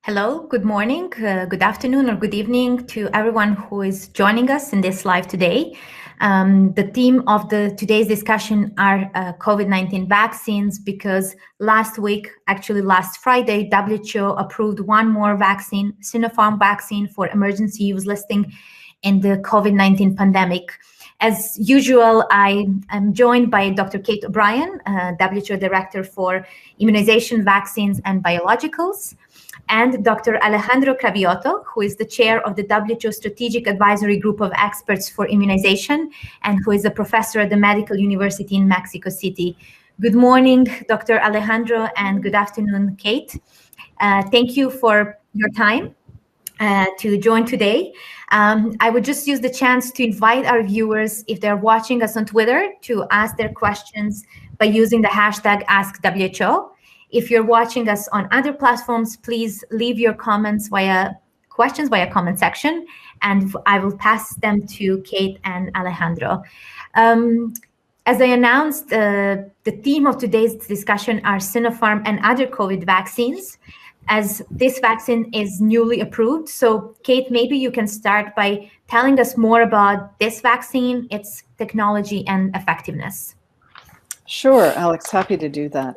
Hello, good morning, good afternoon, or good evening to everyone who is joining us in this live today. The theme of today's discussion are COVID-19 vaccines because last week, actually last Friday, WHO approved one more vaccine, Sino-Farm vaccine for emergency use listing in the COVID-19 pandemic. As usual, I am joined by Dr. Kate O'Brien, WHO Director for Immunization, Vaccines, and Biologicals, and Dr. Alejandro Cravioto, who is the chair of the WHO Strategic Advisory Group of Experts for Immunization and who is a professor at the Medical University in Mexico City. Good morning, Dr. Alejandro, and good afternoon, Kate. Thank you for your time to join today. I would just use the chance to invite our viewers, if they're watching us on Twitter, to ask their questions by using the hashtag AskWHO. If you're watching us on other platforms, please leave your comments questions via comment section, and I will pass them to Kate and Alejandro. As I announced, the theme of today's discussion are Sino-Farm and other COVID vaccines, as this vaccine is newly approved. So, Kate, maybe you can start by telling us more about this vaccine, its technology and effectiveness. Sure, Alex, happy to do that.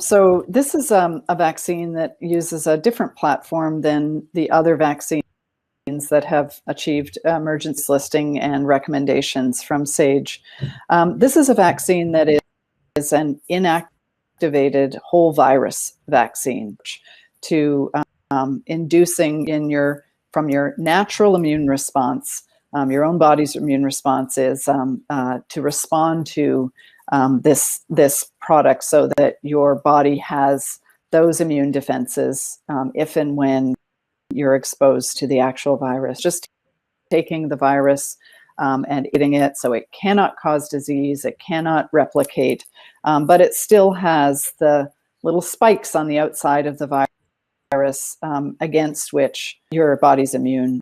So this is a vaccine that uses a different platform than the other vaccines that have achieved emergency listing and recommendations from SAGE. This is a vaccine that is an inactivated whole virus vaccine to inducing from your natural immune response, your own body's immune response is to respond to this product so that your body has those immune defenses if and when you're exposed to the actual virus. Just taking the virus and eating it, so it cannot cause disease, it cannot replicate, but it still has the little spikes on the outside of the virus against which your body's immune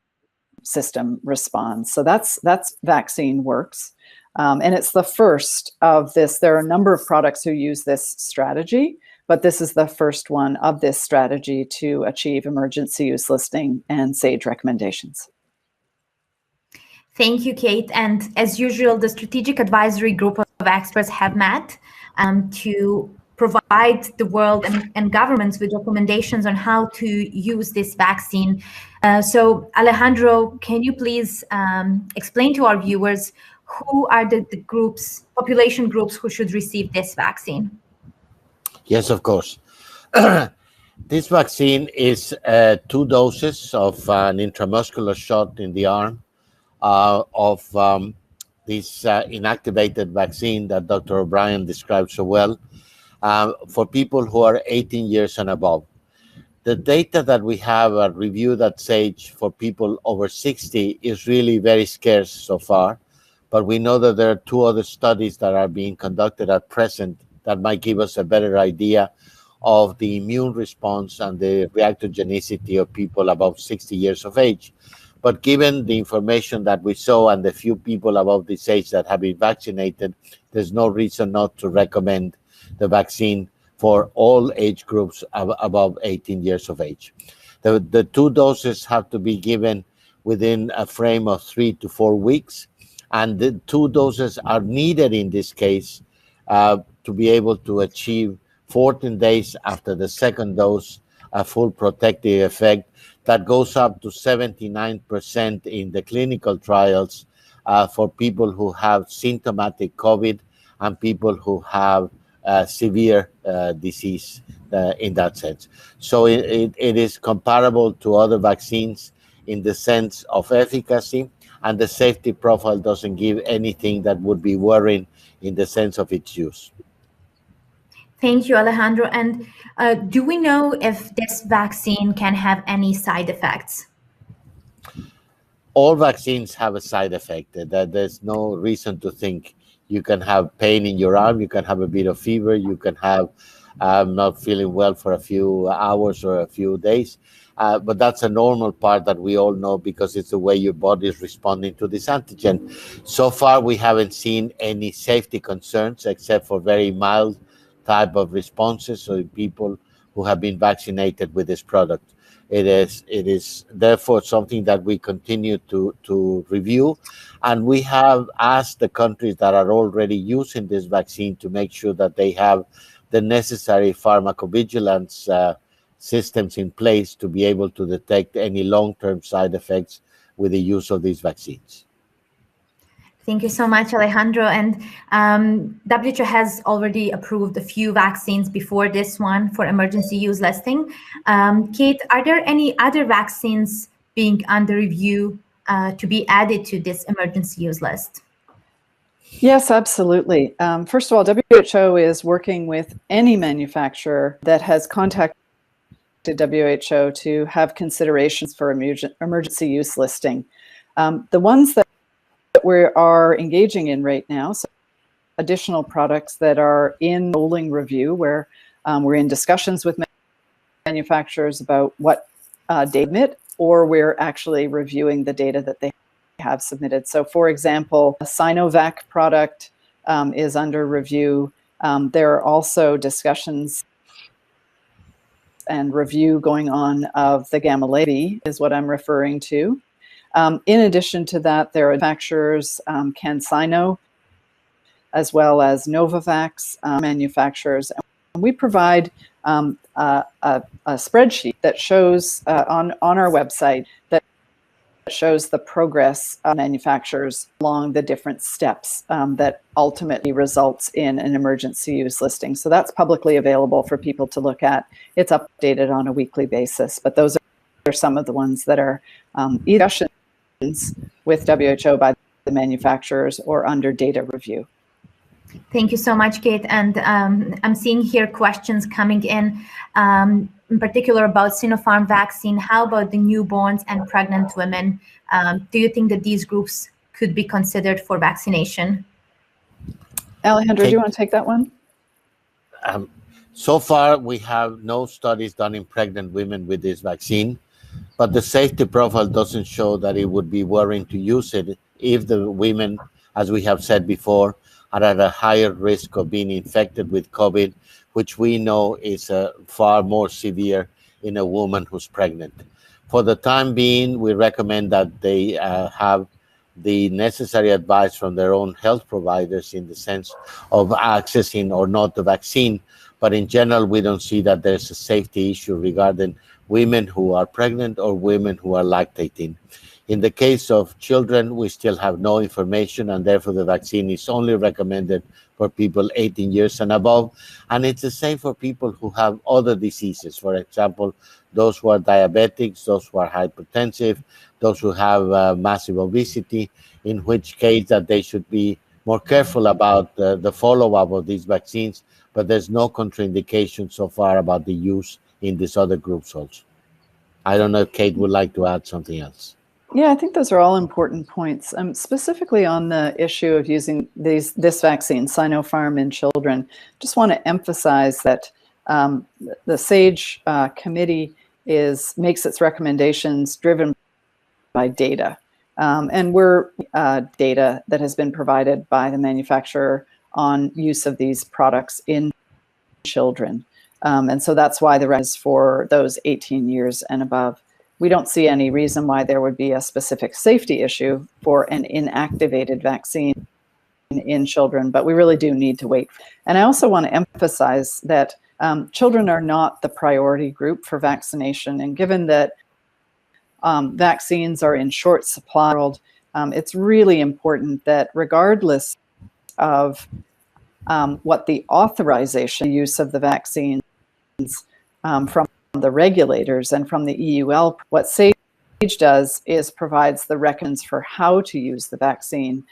system responds. So that's vaccine works. And it's the first of this. There are a number of products who use this strategy, but this is the first one of this strategy to achieve emergency use listing and SAGE recommendations. Thank you, Kate. And as usual, the Strategic Advisory Group of Experts have met to provide the world and governments with recommendations on how to use this vaccine. So Alejandro, can you please explain to our viewers who are the population groups who should receive this vaccine? Yes, of course. This vaccine is 2 doses of an intramuscular shot in the arm of this inactivated vaccine that Dr. O'Brien described so well for people who are 18 years and above. The data that we have reviewed at SAGE for people over 60 is really very scarce so far. But we know that there are 2 other studies that are being conducted at present that might give us a better idea of the immune response and the reactogenicity of people above 60 years of age. But given the information that we saw and the few people above this age that have been vaccinated, there's no reason not to recommend the vaccine for all age groups above 18 years of age. The 2 doses have to be given within a frame of 3 to 4 weeks. And the 2 doses are needed in this case to be able to achieve 14 days after the second dose a full protective effect that goes up to 79% in the clinical trials for people who have symptomatic COVID and people who have severe disease in that sense. So it is comparable to other vaccines in the sense of efficacy, and the safety profile doesn't give anything that would be worrying in the sense of its use. Thank you, Alejandro. And do we know if this vaccine can have any side effects? All vaccines have a side effect. There's no reason to think you can have pain in your arm, you can have a bit of fever, you can have not feeling well for a few hours or a few days. But that's a normal part that we all know because it's the way your body is responding to this antigen. So far, we haven't seen any safety concerns except for very mild type of responses, so people who have been vaccinated with this product. It is therefore something that we continue to review, and we have asked the countries that are already using this vaccine to make sure that they have the necessary pharmacovigilance systems in place to be able to detect any long-term side effects with the use of these vaccines. Thank you so much, Alejandro. And WHO has already approved a few vaccines before this one for emergency use listing. Kate, are there any other vaccines being under review to be added to this emergency use list? Yes, absolutely. First of all, WHO is working with any manufacturer that has contacted WHO to have considerations for emergency use listing. The ones that we are engaging in right now, so additional products that are in rolling review, where we're in discussions with manufacturers about what data admit, or we're actually reviewing the data that they have submitted. So for example, a Sinovac product is under review. There are also discussions and review going on of the gamma levy is what I'm referring to. In addition to that, there are manufacturers, CanSino, as well as Novavax manufacturers. And we provide a spreadsheet that shows on our website that shows the progress of manufacturers along the different steps that ultimately results in an emergency use listing. So that's publicly available for people to look at. It's updated on a weekly basis, but those are some of the ones that are either with WHO by the manufacturers or under data review. Thank you so much, Kate. And I'm seeing here questions coming in particular about Sino-Farm vaccine. How about the newborns and pregnant women? Do you think that these groups could be considered for vaccination? Alejandro, do you want to take that one? So far, we have no studies done in pregnant women with this vaccine, but the safety profile doesn't show that it would be worrying to use it if the women, as we have said before, are at a higher risk of being infected with COVID, which we know is far more severe in a woman who's pregnant. For the time being, we recommend that they have the necessary advice from their own health providers in the sense of accessing or not the vaccine. But in general, we don't see that there's a safety issue regarding women who are pregnant or women who are lactating. In the case of children, we still have no information, and therefore the vaccine is only recommended for people 18 years and above. And it's the same for people who have other diseases. For example, those who are diabetics, those who are hypertensive, those who have massive obesity, in which case that they should be more careful about the follow-up of these vaccines. But there's no contraindication so far about the use in these other groups also. I don't know if Kate would like to add something else. Yeah, I think those are all important points. Specifically on the issue of using this vaccine, Sino-Farm, in children, just want to emphasize that the SAGE committee makes its recommendations driven by data. And we're data that has been provided by the manufacturer on use of these products in children. And so that's why the rest is for those 18 years and above. We don't see any reason why there would be a specific safety issue for an inactivated vaccine in children, but we really do need to wait. And I also want to emphasize that children are not the priority group for vaccination. And given that vaccines are in short supply, it's really important that regardless of what the authorization use of the vaccines from the regulators and from the EUL, what SAGE does is provides the recommendations for how to use the vaccine,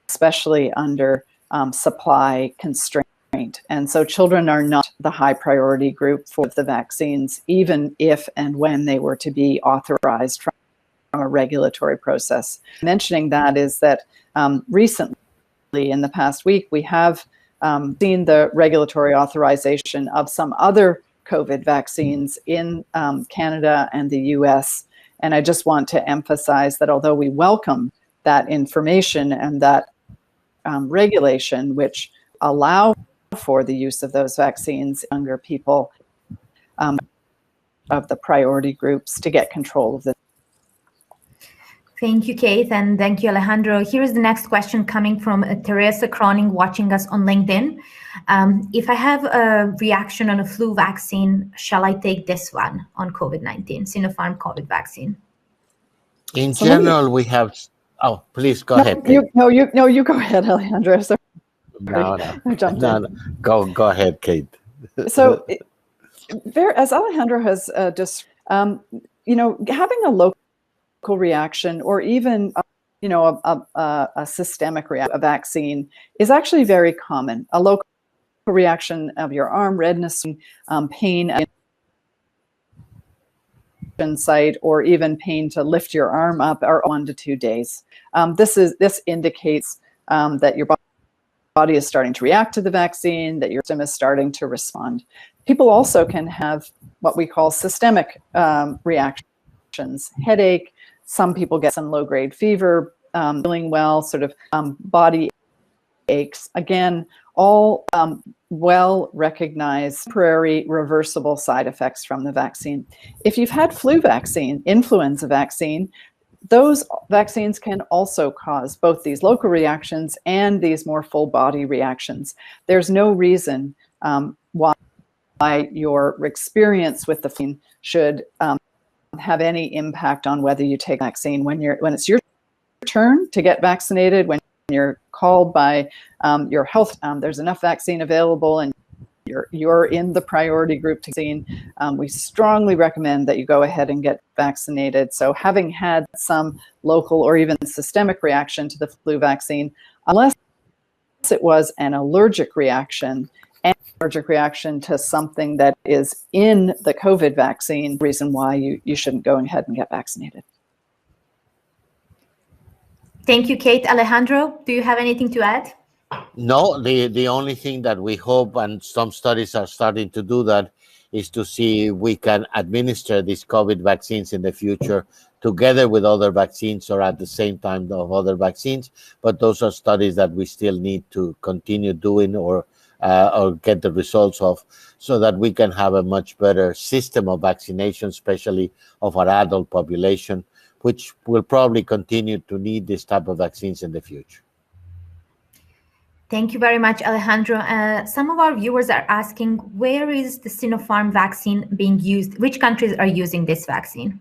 especially under supply constraint. And so children are not the high priority group for the vaccines, even if and when they were to be authorized from a regulatory process. Mentioning that is that recently, in the past week, we have seen the regulatory authorization of some other COVID vaccines in Canada and the US. And I just want to emphasize that although we welcome that information and that regulation, which allow for the use of those vaccines in younger people, of the priority groups to get control of this. Thank you, Kate, and thank you, Alejandro. Here is the next question coming from Teresa Croning, watching us on LinkedIn. If I have a reaction on a flu vaccine, shall I take this one on COVID-19, Sino-Farm COVID vaccine? In general, we have. Oh, please go ahead. Kate. You go ahead, Alejandro. Sorry. No. I jumped in. Go ahead, Kate. So, as Alejandro has just, having a local reaction or even a systemic reaction, a vaccine, is actually very common. A local reaction of your arm, redness, pain site, or even pain to lift your arm up, are 1 to 2 days. This indicates that your body is starting to react to the vaccine, that your system is starting to respond. People also can have what we call systemic reactions, headache. Some people get some low-grade fever, feeling well, sort of body aches. Again, all well-recognized temporary reversible side effects from the vaccine. If you've had flu vaccine, influenza vaccine, those vaccines can also cause both these local reactions and these more full body reactions. There's no reason why your experience with the vaccine should have any impact on whether you take vaccine. When it's your turn to get vaccinated, when you're called by your health, there's enough vaccine available and you're in the priority group to vaccine, we strongly recommend that you go ahead and get vaccinated. So having had some local or even systemic reaction to the flu vaccine, unless it was an allergic reaction, and allergic reaction to something that is in the COVID vaccine, reason why you shouldn't go ahead and get vaccinated. Thank you, Kate. Alejandro, do you have anything to add? No, the only thing that we hope, and some studies are starting to do that, is to see if we can administer these COVID vaccines in the future together with other vaccines or at the same time of other vaccines. But those are studies that we still need to continue doing or get the results of, so that we can have a much better system of vaccination, especially of our adult population, which will probably continue to need this type of vaccines in the future. Thank you very much, Alejandro. Some of our viewers are asking, where is the Sino-Farm vaccine being used? Which countries are using this vaccine?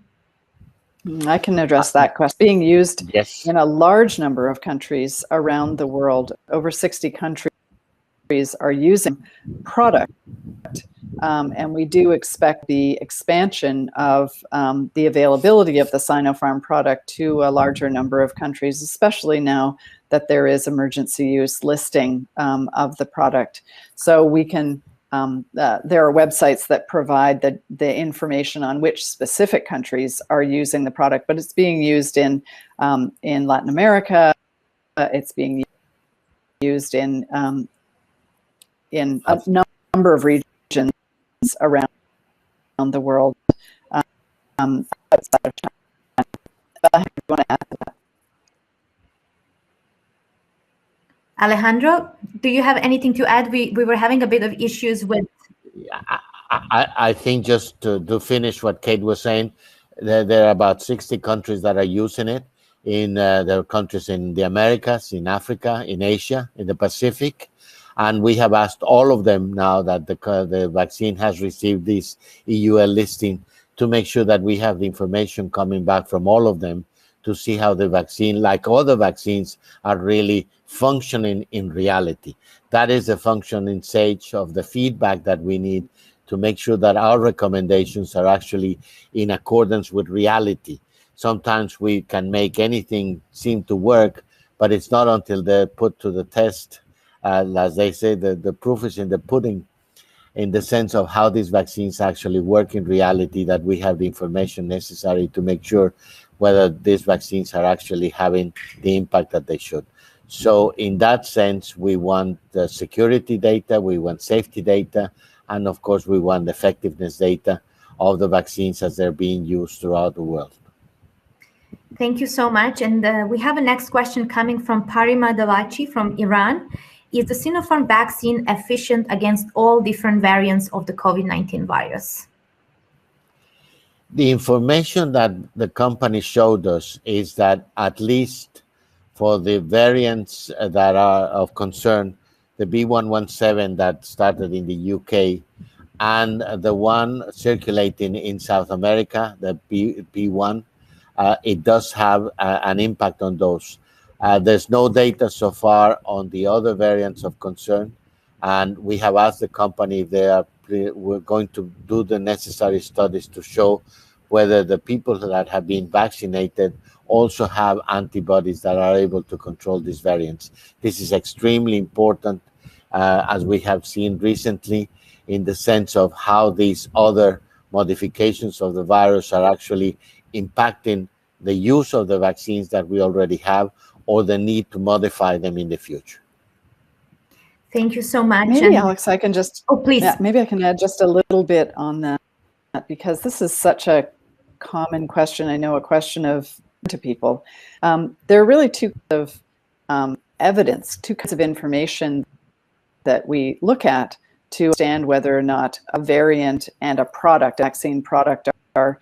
I can address that question. Being used Yes. in a large number of countries around the world. Over 60 countries are using product. And we do expect the expansion of the availability of the Sino-Farm product to a larger number of countries, especially now that there is emergency use listing of the product. So we can, there are websites that provide the information on which specific countries are using the product, but it's being used in Latin America. It's being used in a number of regions around the world outside of China. I want to add to that. Alejandro, do you have anything to add? We were having a bit of issues with... I think just to finish what Kate was saying, there are about 60 countries that are using it. There are countries in the Americas, in Africa, in Asia, in the Pacific. And we have asked all of them now that the vaccine has received this EUL listing to make sure that we have the information coming back from all of them to see how the vaccine, like other vaccines, are really functioning in reality. That is the functioning stage of the feedback that we need to make sure that our recommendations are actually in accordance with reality. Sometimes we can make anything seem to work, but it's not until they're put to the test. As they say, the proof is in the pudding, in the sense of how these vaccines actually work in reality, that we have the information necessary to make sure whether these vaccines are actually having the impact that they should. So in that sense, we want the security data, we want safety data, and of course, we want effectiveness data of the vaccines as they're being used throughout the world. Thank you so much. And we have a next question coming from Parima Davachi from Iran. Is the Sino-Farm vaccine efficient against all different variants of the COVID-19 virus? The information that the company showed us is that at least for the variants that are of concern, the B117 that started in the UK and the one circulating in South America, the P1, it does have an impact on those. There's no data so far on the other variants of concern, and we have asked the company if we're going to do the necessary studies to show whether the people that have been vaccinated also have antibodies that are able to control these variants. This is extremely important, as we have seen recently, in the sense of how these other modifications of the virus are actually impacting the use of the vaccines that we already have or the need to modify them in the future. Thank you so much. Maybe, Alex, I can just... Oh, please. Yeah, maybe I can add just a little bit on that, because this is such a common question. I know a question to people. There are really two kinds of evidence, two kinds of information that we look at to understand whether or not a variant and a product, vaccine product, are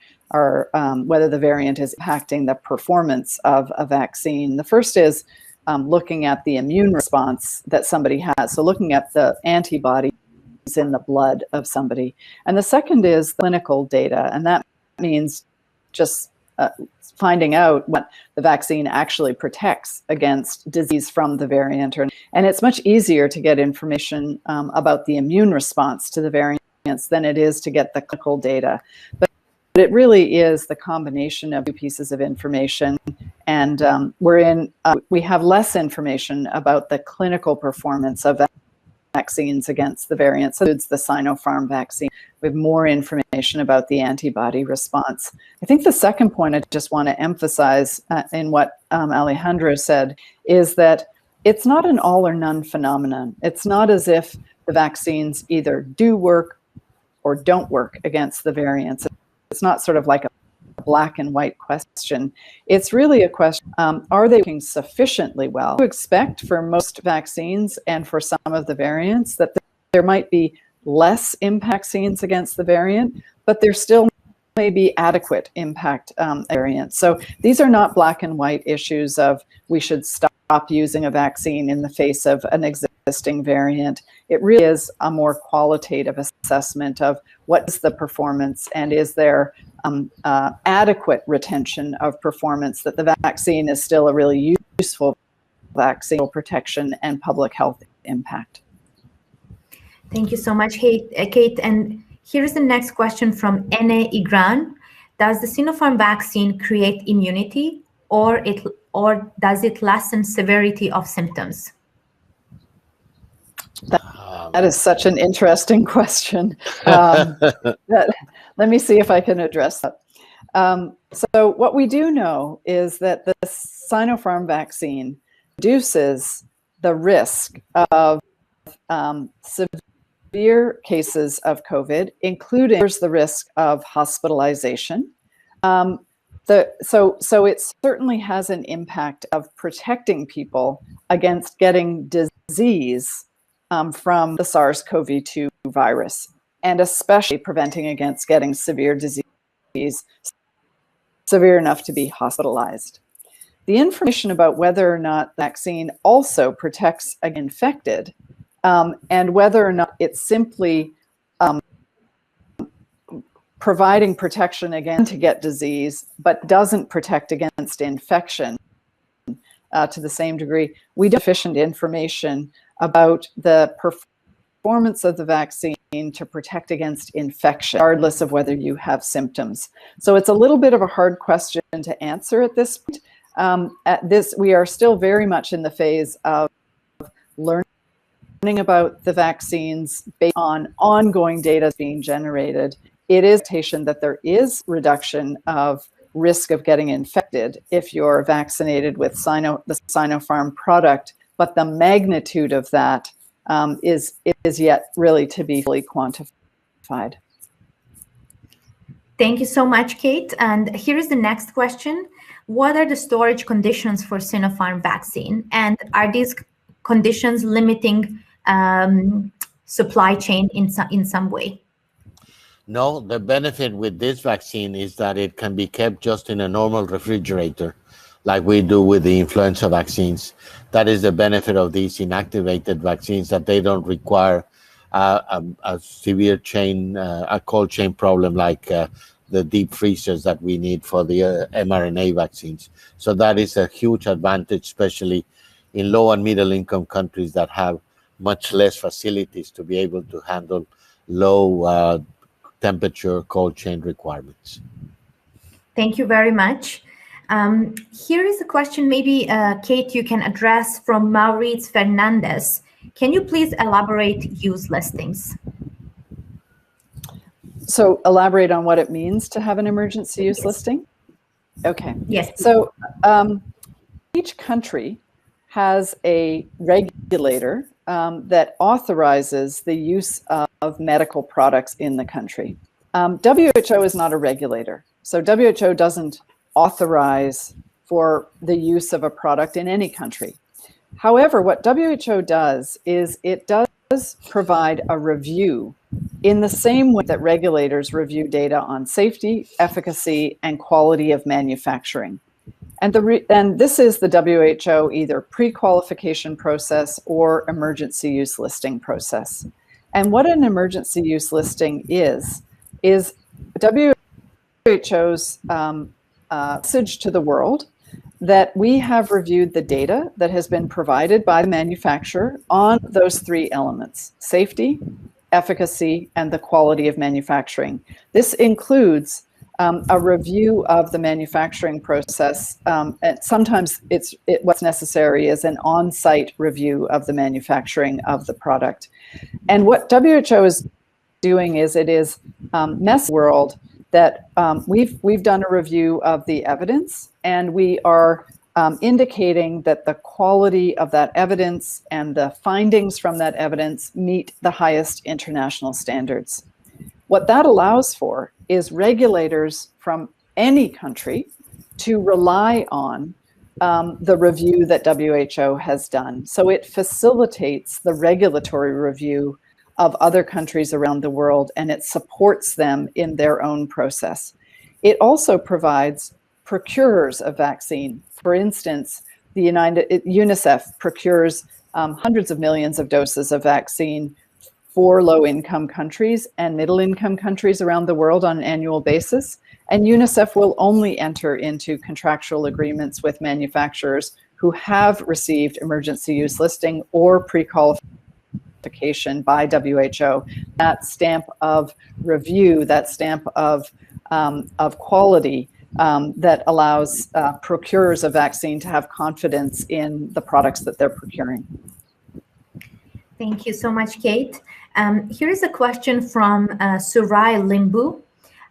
whether the variant is impacting the performance of a vaccine. The first is looking at the immune response that somebody has. So looking at the antibodies in the blood of somebody. And the second is clinical data. And that means just finding out what the vaccine actually protects against disease from the variant. And it's much easier to get information about the immune response to the variants than it is to get the clinical data. But it really is the combination of two pieces of information. And we have less information about the clinical performance of vaccines against the variants. So it's the Sino-Farm vaccine. We have more information about the antibody response. I think the second point I just want to emphasize in what Alejandro said is that it's not an all or none phenomenon. It's not as if the vaccines either do work or don't work against the variants. It's not sort of like a black and white question. It's really a question, are they working sufficiently well? To expect for most vaccines and for some of the variants that there might be less impact vaccines against the variant, but there still may be adequate impact variants. So these are not black and white issues of we should stop using a vaccine in the face of an existing variant. It really is a more qualitative assessment of what is the performance and is there adequate retention of performance, that the vaccine is still a really useful vaccine protection and public health impact. Thank you so much, Kate. And here's the next question from Ene Igran. Does the Sino-Farm vaccine create immunity or does it lessen severity of symptoms? That is such an interesting question. Let me see if I can address that. So what we do know is that the Sino-Farm vaccine reduces the risk of severe cases of COVID, including the risk of hospitalization. So it certainly has an impact of protecting people against getting disease from the SARS-CoV-2 virus, and especially preventing against getting severe disease, severe enough to be hospitalized. The information about whether or not the vaccine also protects against infected and whether or not it's simply providing protection again to get disease, but doesn't protect against infection to the same degree, we don't have sufficient information about the performance of the vaccine to protect against infection, regardless of whether you have symptoms. So it's a little bit of a hard question to answer at this point. We are still very much in the phase of learning about the vaccines based on ongoing data being generated. It is that there is reduction of risk of getting infected if you're vaccinated with the Sino-Farm product, but the magnitude of that is yet really to be fully quantified. Thank you so much, Kate. And here is the next question. What are the storage conditions for Sino-Farm vaccine? And are these conditions limiting supply chain in some way? No, the benefit with this vaccine is that it can be kept just in a normal refrigerator, like we do with the influenza vaccines. That is the benefit of these inactivated vaccines, that they don't require a severe chain, a cold chain problem like the deep freezers that we need for the mRNA vaccines. So that is a huge advantage, especially in low and middle income countries that have much less facilities to be able to handle low temperature cold chain requirements. Thank you very much. Here is a question maybe, Kate, you can address from Maurice Fernandez. Can you please elaborate use listings? So elaborate on what it means to have an emergency use listing? Okay. Yes. So each country has a regulator that authorizes the use of medical products in the country. WHO is not a regulator. So WHO doesn't authorize for the use of a product in any country. However, what WHO does is it does provide a review in the same way that regulators review data on safety, efficacy, and quality of manufacturing. And this is the WHO either pre-qualification process or emergency use listing process. And what an emergency use listing is WHO's message to the world that we have reviewed the data that has been provided by the manufacturer on those three elements: safety, efficacy, and the quality of manufacturing. This includes a review of the manufacturing process. And sometimes what's necessary is an on-site review of the manufacturing of the product. And what WHO is doing is it is messaging the world that we've done a review of the evidence, and we are indicating that the quality of that evidence and the findings from that evidence meet the highest international standards. What that allows for is regulators from any country to rely on the review that WHO has done. So it facilitates the regulatory review of other countries around the world, and it supports them in their own process. It also provides procurers of vaccine. For instance, UNICEF procures hundreds of millions of doses of vaccine for low-income countries and middle-income countries around the world on an annual basis. And UNICEF will only enter into contractual agreements with manufacturers who have received emergency use listing or pre-qualification by WHO. That stamp of review, that stamp of quality that allows procurers of vaccine to have confidence in the products that they're procuring. Thank you so much, Kate. Here is a question from Surai Limbu.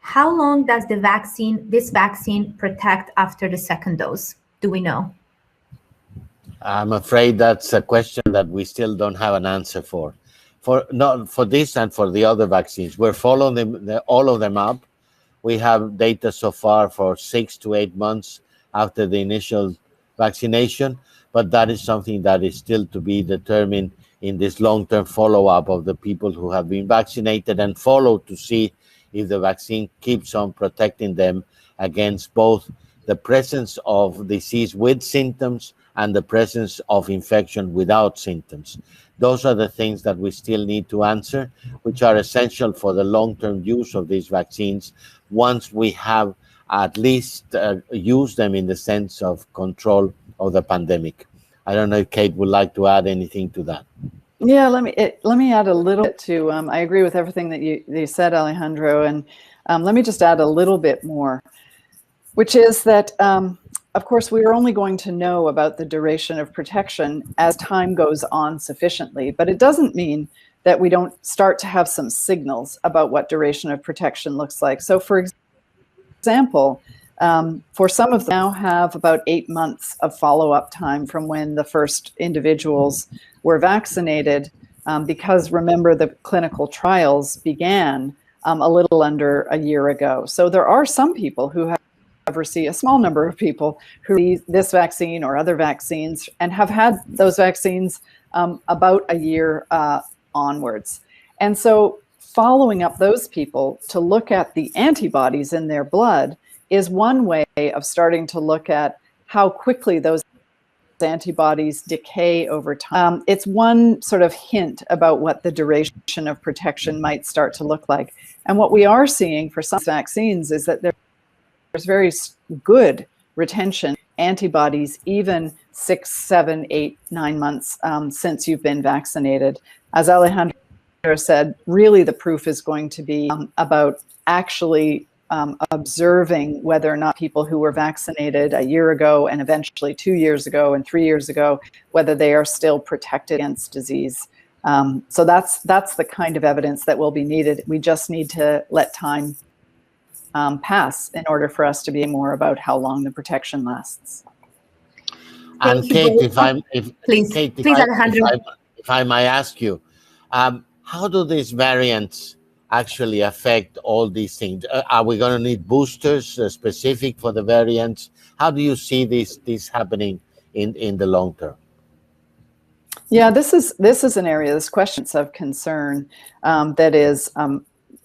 How long does this vaccine protect after the second dose? Do we know? I'm afraid that's a question that we still don't have an answer for. For this and for the other vaccines, we're following all of them up. We have data so far for 6 to 8 months after the initial vaccination, but that is something that is still to be determined in this long-term follow-up of the people who have been vaccinated and followed to see if the vaccine keeps on protecting them against both the presence of disease with symptoms and the presence of infection without symptoms. Those are the things that we still need to answer, which are essential for the long-term use of these vaccines once we have at least used them in the sense of control of the pandemic. I don't know if Kate would like to add anything to that. Yeah, let me add a little bit to, I agree with everything that you said, Alejandro, and let me just add a little bit more, which is that, of course, we are only going to know about the duration of protection as time goes on sufficiently, but it doesn't mean that we don't start to have some signals about what duration of protection looks like. So for example, for some of them now have about 8 months of follow-up time from when the first individuals were vaccinated, because remember the clinical trials began a little under a year ago. So there are some people who have received, a small number of people who received this vaccine or other vaccines and have had those vaccines about a year onwards. And so following up those people to look at the antibodies in their blood is one way of starting to look at how quickly those antibodies decay over time. It's one sort of hint about what the duration of protection might start to look like. And what we are seeing for some vaccines is that there's very good retention antibodies even 6, 7, 8, 9 months since you've been vaccinated. As Alejandro said, really the proof is going to be about actually observing whether or not people who were vaccinated a year ago and eventually 2 years ago and 3 years ago, whether they are still protected against disease. So that's the kind of evidence that will be needed. We just need to let time pass in order for us to be more about how long the protection lasts. And Kate, please, Alejandro. if I might ask you, how do these variants actually affect all these things? Are we going to need boosters specific for the variants? How do you see this happening in the long term? Yeah, this is an area, this questions of concern that is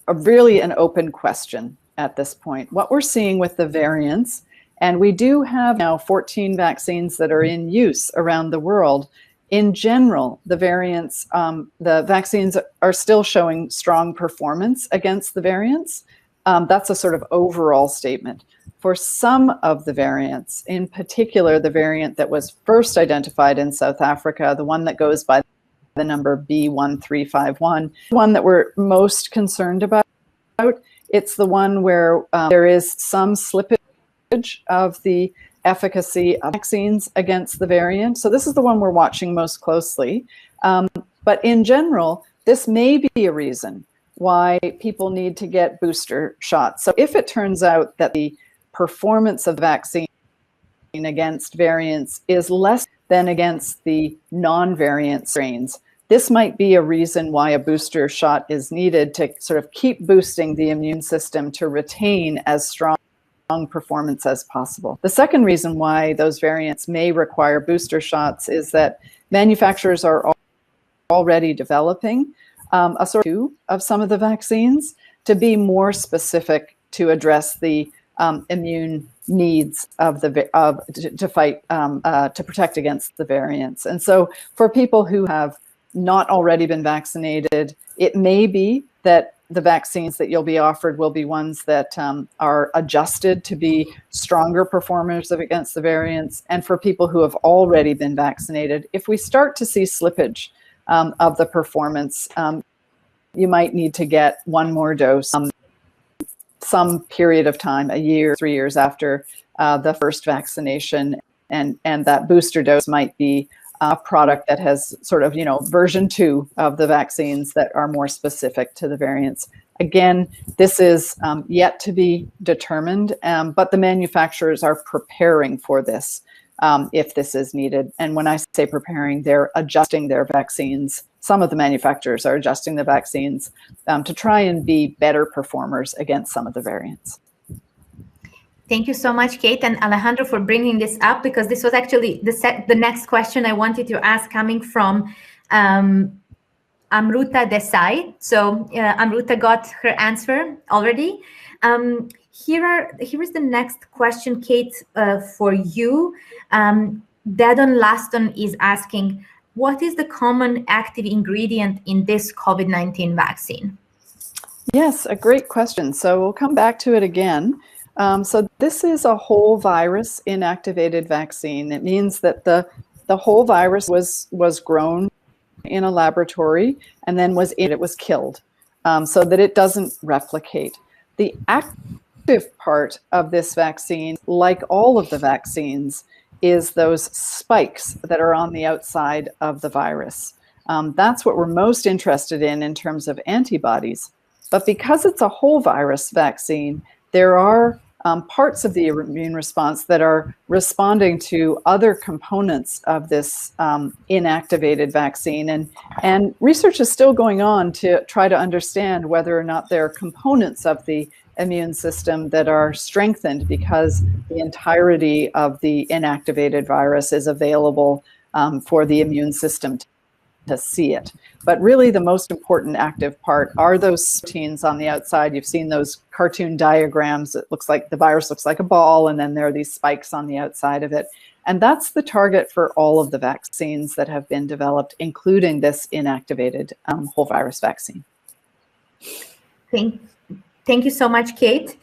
really an open question at this point. What we're seeing with the variants, and we do have now 14 vaccines that are in use around the world. In general, the variants, the vaccines are still showing strong performance against the variants. That's a sort of overall statement. For some of the variants, in particular, the variant that was first identified in South Africa, the one that goes by the number B1351, one that we're most concerned about, it's the one where there is some slippage of the efficacy of vaccines against the variant. So this is the one we're watching most closely. But in general, this may be a reason why people need to get booster shots. So if it turns out that the performance of the vaccine against variants is less than against the non-variant strains, this might be a reason why a booster shot is needed to sort of keep boosting the immune system to retain as strong performance as possible. The second reason why those variants may require booster shots is that manufacturers are already developing a sort of some of the vaccines to be more specific to address the immune needs of the to protect against the variants. And so for people who have not already been vaccinated, it may be that the vaccines that you'll be offered will be ones that are adjusted to be stronger performers against the variants. And for people who have already been vaccinated, if we start to see slippage of the performance, you might need to get one more dose some period of time, a year, 3 years after the first vaccination. And that booster dose might be a product that has sort of, version 2 of the vaccines that are more specific to the variants. Again, this is yet to be determined, but the manufacturers are preparing for this if this is needed. And when I say preparing, they're adjusting their vaccines. Some of the manufacturers are adjusting the vaccines to try and be better performers against some of the variants. Thank you so much, Kate and Alejandro, for bringing this up, because this was actually the next question I wanted to ask, coming from Amruta Desai. So Amruta got her answer already. Here is the next question, Kate, for you. Dadon Laston is asking, what is the common active ingredient in this COVID-19 vaccine? Yes, a great question. So we'll come back to it again. So this is a whole virus inactivated vaccine. It means that the whole virus was grown in a laboratory and then it was killed so that it doesn't replicate. The active part of this vaccine, like all of the vaccines, is those spikes that are on the outside of the virus. That's what we're most interested in terms of antibodies. But because it's a whole virus vaccine, there are parts of the immune response that are responding to other components of this inactivated vaccine. And research is still going on to try to understand whether or not there are components of the immune system that are strengthened because the entirety of the inactivated virus is available for the immune system to see it. But really the most important active part are those proteins on the outside. You've seen those cartoon diagrams. It looks like the virus looks like a ball, and then there are these spikes on the outside of it. And that's the target for all of the vaccines that have been developed, including this inactivated whole virus vaccine. Thank you so much, Kate.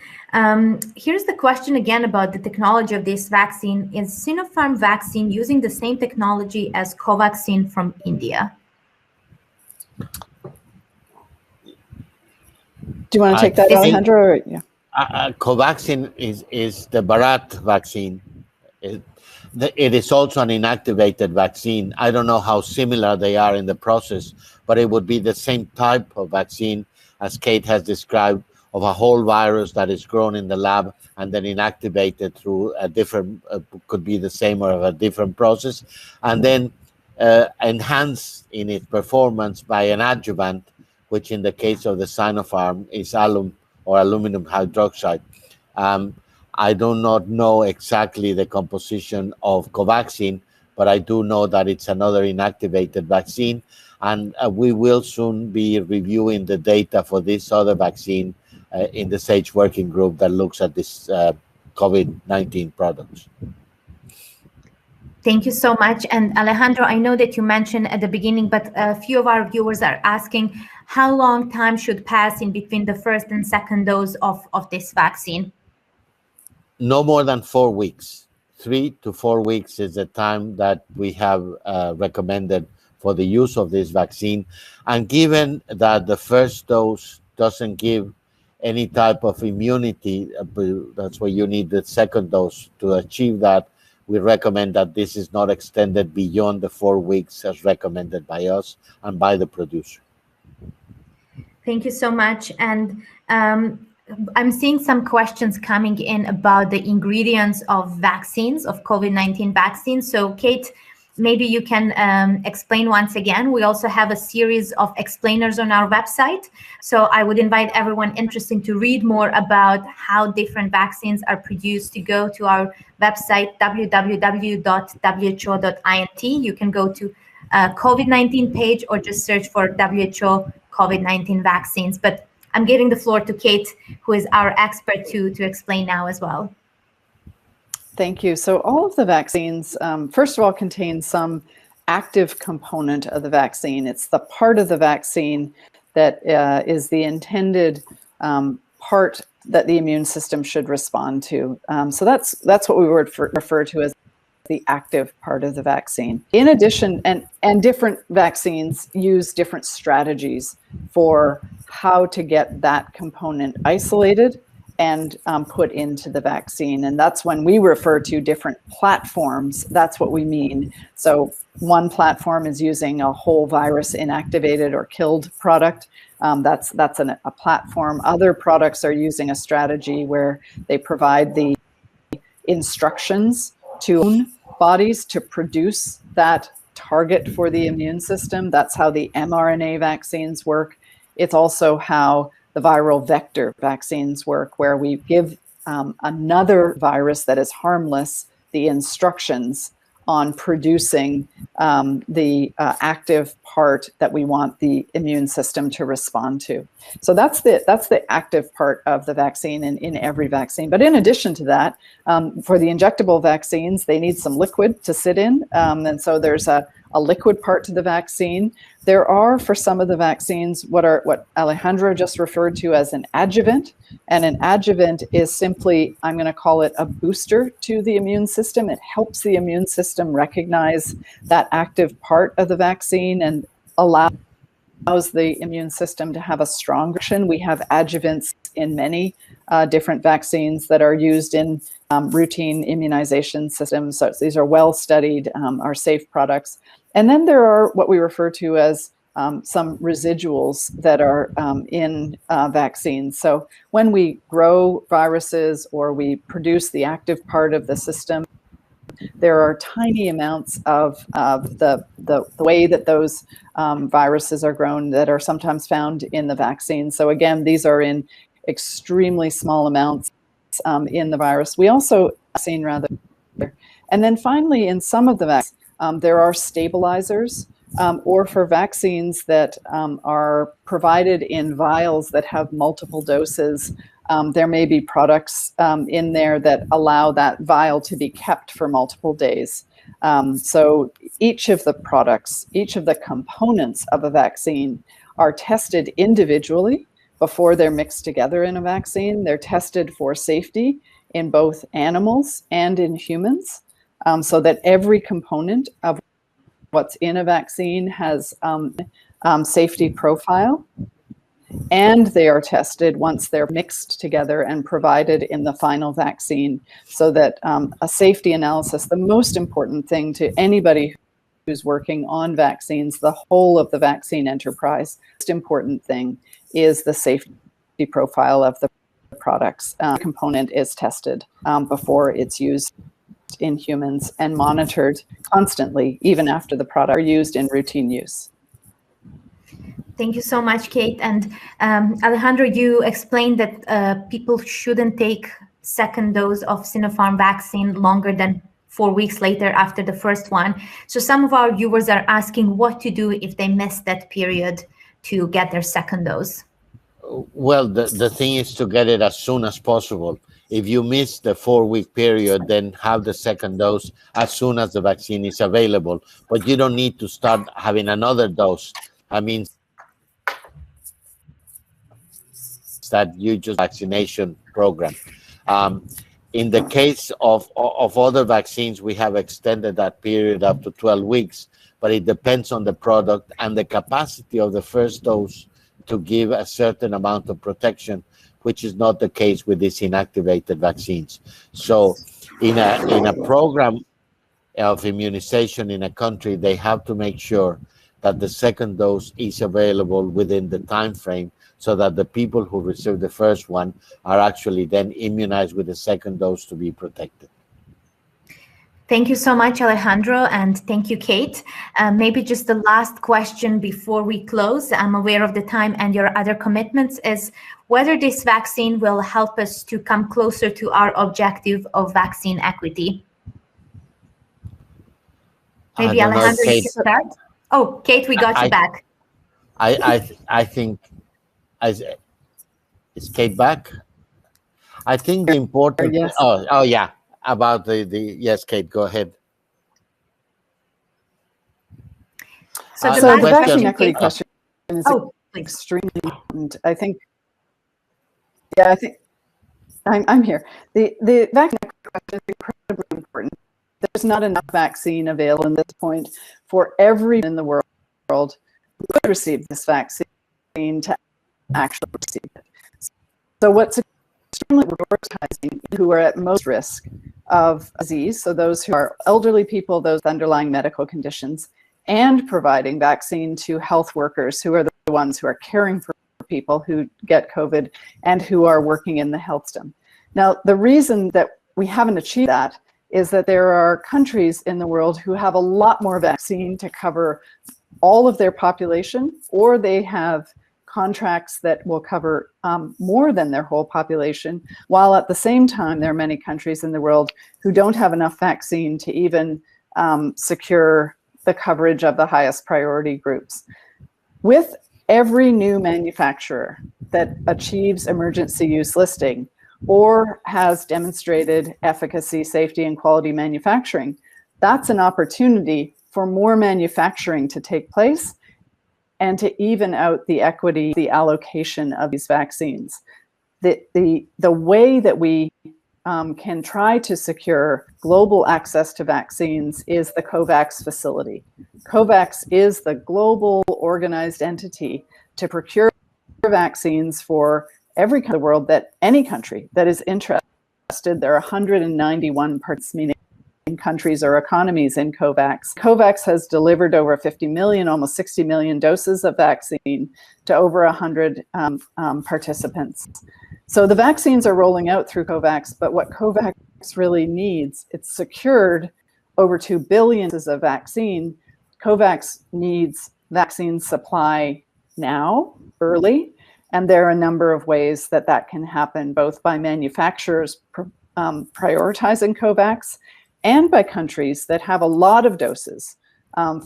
Here's the question again about the technology of this vaccine. Is Sino-Farm vaccine using the same technology as Covaxin from India? Do you want to take that, Alejandro? Or, yeah. Covaxin is the Bharat vaccine. It is also an inactivated vaccine. I don't know how similar they are in the process, but it would be the same type of vaccine as Kate has described, of a whole virus that is grown in the lab and then inactivated through a different, could be the same or a different process, and then enhanced in its performance by an adjuvant, which in the case of the Sino-Farm is alum or aluminum hydroxide. I do not know exactly the composition of Covaxin, but I do know that it's another inactivated vaccine, and we will soon be reviewing the data for this other vaccine in the SAGE working group that looks at this COVID-19 products. Thank you so much. And Alejandro, I know that you mentioned at the beginning, but a few of our viewers are asking how long time should pass in between the first and second dose of this vaccine? No more than 4 weeks. 3 to 4 weeks is the time that we have recommended for the use of this vaccine. And given that the first dose doesn't give any type of immunity, that's why you need the second dose to achieve that, we recommend that this is not extended beyond the 4 weeks as recommended by us and by the producer. Thank you so much. And I'm seeing some questions coming in about the ingredients of vaccines, of COVID-19 vaccines. So Kate, maybe you can explain once again. We also have a series of explainers on our website. So I would invite everyone interested to read more about how different vaccines are produced to go to our website, www.who.int. You can go to COVID-19 page or just search for WHO COVID-19 vaccines. But I'm giving the floor to Kate, who is our expert, to explain now as well. Thank you. So all of the vaccines, first of all, contain some active component of the vaccine. It's the part of the vaccine that is the intended part that the immune system should respond to. So that's what we would refer to as the active part of the vaccine. In addition, and different vaccines use different strategies for how to get that component isolated and put into the vaccine. And that's when we refer to different platforms, that's what we mean. So one platform is using a whole virus inactivated or killed product. That's a platform. Other products are using a strategy where they provide the instructions to bodies to produce that target for the immune system. That's how the mRNA vaccines work. It's also how the viral vector vaccines work, where we give another virus that is harmless the instructions on producing the active part that we want the immune system to respond to. So that's the active part of the vaccine in every vaccine. But in addition to that, for the injectable vaccines, they need some liquid to sit in. And so there's a liquid part to the vaccine. There are, for some of the vaccines, what Alejandro just referred to as an adjuvant. And an adjuvant is simply, I'm going to call it a booster to the immune system. It helps the immune system recognize that active part of the vaccine and allows the immune system to have a stronger action. We have adjuvants in many different vaccines that are used in routine immunization systems. So these are well-studied, are safe products. And then there are what we refer to as some residuals that are in vaccines. So when we grow viruses or we produce the active part of the system, there are tiny amounts of the way that those viruses are grown that are sometimes found in the vaccine. So again, these are in extremely small amounts in the virus. We also and then finally, in some of the vaccines, there are stabilizers or for vaccines that are provided in vials that have multiple doses. There may be products in there that allow that vial to be kept for multiple days. So each of the products, each of the components of a vaccine are tested individually before they're mixed together in a vaccine. They're tested for safety in both animals and in humans, so that every component of what's in a vaccine has safety profile. And they are tested once they're mixed together and provided in the final vaccine, so that a safety analysis, the most important thing to anybody who's working on vaccines, the whole of the vaccine enterprise, the most important thing is the safety profile of the products. Component is tested before it's used in humans and monitored constantly, even after the product are used in routine use. Thank you so much, Kate. And Alejandro, you explained that people shouldn't take second dose of Sino-Farm vaccine longer than 4 weeks later after the first one. So some of our viewers are asking what to do if they miss that period to get their second dose. Well, the thing is to get it as soon as possible. If you miss the 4-week period, then have the second dose as soon as the vaccine is available. But you don't need to start having another dose. I mean, that you just vaccination program. In the case of other vaccines, we have extended that period up to 12 weeks, but it depends on the product and the capacity of the first dose to give a certain amount of protection, which is not the case with these inactivated vaccines. So in a program of immunization in a country, they have to make sure that the second dose is available within the time frame, so that the people who receive the first one are actually then immunized with the second dose to be protected. Thank you so much, Alejandro, and thank you, Kate. Maybe just the last question before we close. I'm aware of the time and your other commitments, is whether this vaccine will help us to come closer to our objective of vaccine equity. Maybe Alejandro, you can start. Oh, Kate, we got you back. I think, is Kate back? I think the important, yes. Oh yeah, about the yes, Kate, go ahead. So the vaccine equity question is extremely important. I think, yeah, I think I'm here. The vaccine equity question is incredibly important. There's not enough vaccine available at this point for everyone in the world who could receive this vaccine to actually receive it. So what's extremely prioritizing who are at most risk of disease, so those who are elderly people, those with underlying medical conditions, and providing vaccine to health workers who are the ones who are caring for people who get COVID and who are working in the health system. Now, the reason that we haven't achieved that is that there are countries in the world who have a lot more vaccine to cover all of their population, or they have contracts that will cover more than their whole population, while at the same time there are many countries in the world who don't have enough vaccine to even secure the coverage of the highest priority groups. With every new manufacturer that achieves emergency use listing or has demonstrated efficacy, safety, and quality manufacturing, that's an opportunity for more manufacturing to take place and to even out the equity, the allocation of these vaccines. The way that we can try to secure global access to vaccines is the COVAX facility. COVAX is the global organized entity to procure vaccines for every country in the world, that any country that is interested. There are 191 countries or economies in COVAX. COVAX has delivered over 50 million, almost 60 million doses of vaccine to over 100 participants. So the vaccines are rolling out through COVAX, but what COVAX really needs, it's secured over 2 billion doses of vaccine. COVAX needs vaccine supply now, early, and there are a number of ways that that can happen, both by manufacturers prioritizing COVAX and by countries that have a lot of doses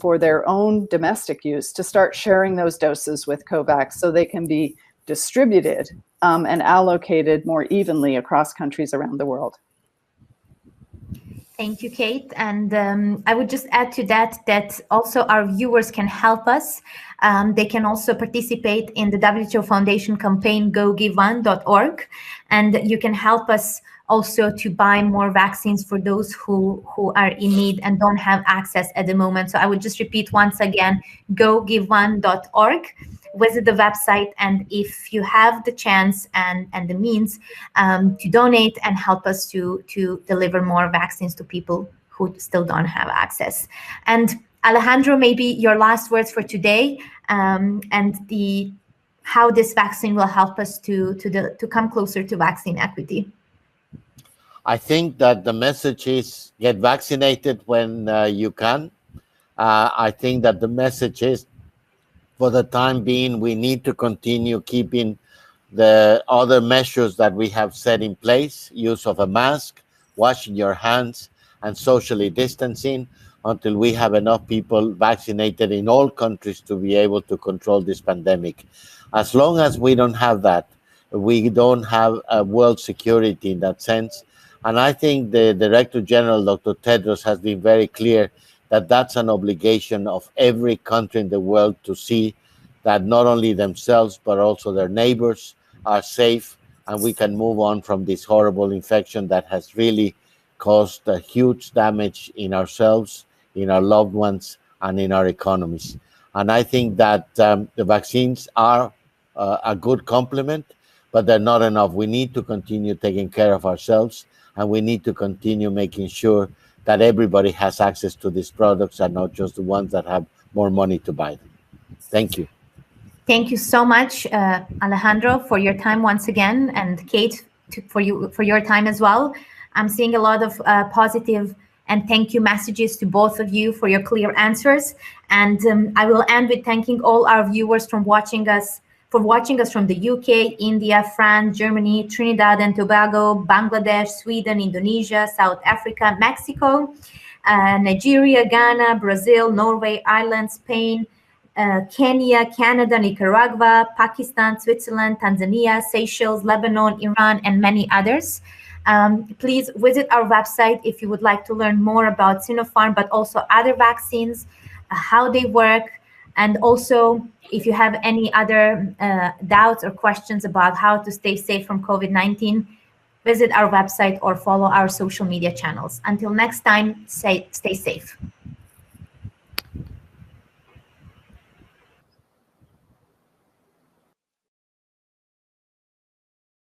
for their own domestic use to start sharing those doses with COVAX so they can be distributed and allocated more evenly across countries around the world. Thank you, Kate. And I would just add to that also our viewers can help us. They can also participate in the WHO Foundation campaign, gogiveone.org. And you can help us also to buy more vaccines for those who are in need and don't have access at the moment. So I would just repeat once again, gogiveone.org. Visit the website, and if you have the chance and the means to donate and help us to deliver more vaccines to people who still don't have access. And Alejandro, maybe your last words for today, and how this vaccine will help us to come closer to vaccine equity. I think that the message is get vaccinated when you can. I think that the message is, for the time being, we need to continue keeping the other measures that we have set in place, use of a mask, washing your hands, and socially distancing, until we have enough people vaccinated in all countries to be able to control this pandemic. As long as we don't have that, we don't have a world security in that sense. And I think the Director General, Dr. Tedros, has been very clear that that's an obligation of every country in the world to see that not only themselves, but also their neighbors are safe, and we can move on from this horrible infection that has really caused a huge damage in ourselves, in our loved ones, and in our economies. And I think that the vaccines are a good complement, but they're not enough. We need to continue taking care of ourselves, and we need to continue making sure that everybody has access to these products and not just the ones that have more money to buy them. Thank you. Thank you so much, Alejandro, for your time once again, and Kate, for your time as well. I'm seeing a lot of positive and thank you messages to both of you for your clear answers. And I will end with thanking all our viewers for watching us from the UK, India, France, Germany, Trinidad and Tobago, Bangladesh, Sweden, Indonesia, South Africa, Mexico, Nigeria, Ghana, Brazil, Norway, Ireland, Spain, Kenya, Canada, Nicaragua, Pakistan, Switzerland, Tanzania, Seychelles, Lebanon, Iran, and many others. Please visit our website if you would like to learn more about Sino-Farm, but also other vaccines, how they work, and also if you have any other doubts or questions about how to stay safe from COVID-19, visit our website or follow our social media channels. Until next time, stay safe.